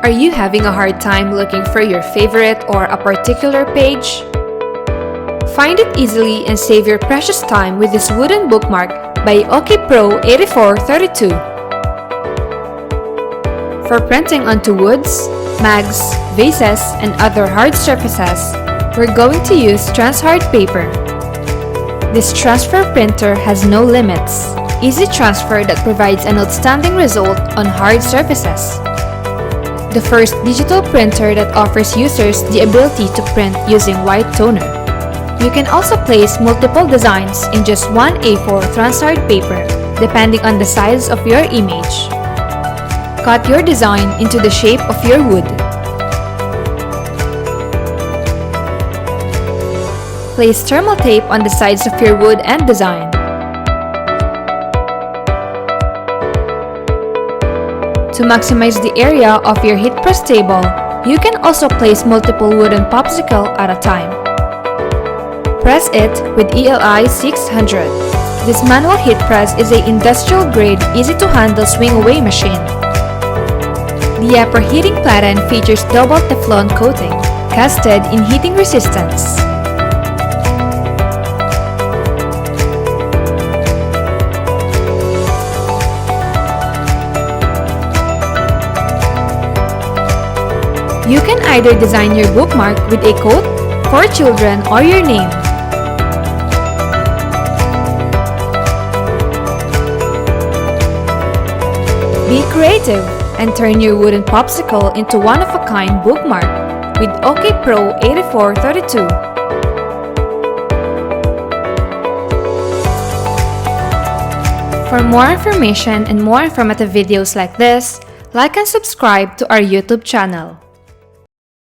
Are you having a hard time looking for your favorite or a particular page? Find it easily and save your precious time with this wooden bookmark by OKI PRO8432. For printing onto woods, mags, vases, and other hard surfaces, we're going to use Transhard paper. This transfer printer has no limits. Easy transfer that provides an outstanding result on hard surfaces. The first digital printer that offers users the ability to print using white toner. You can also place multiple designs in just one A4 Transhard paper, depending on the size of your image. Cut your design into the shape of your wood. Place thermal tape on the sides of your wood and design. To maximize the area of your heat press table, you can also place multiple wooden popsicle at a time. Press it with ELI 600. This manual heat press is an industrial-grade, easy-to-handle swing-away machine. The upper heating platen features double Teflon coating, casted in heating resistance. You can either design your bookmark with a quote, for children, or your name. Be creative and turn your wooden popsicle into one-of-a-kind bookmark with OKI PRO8432. For more information and more informative videos like this, like and subscribe to our YouTube channel.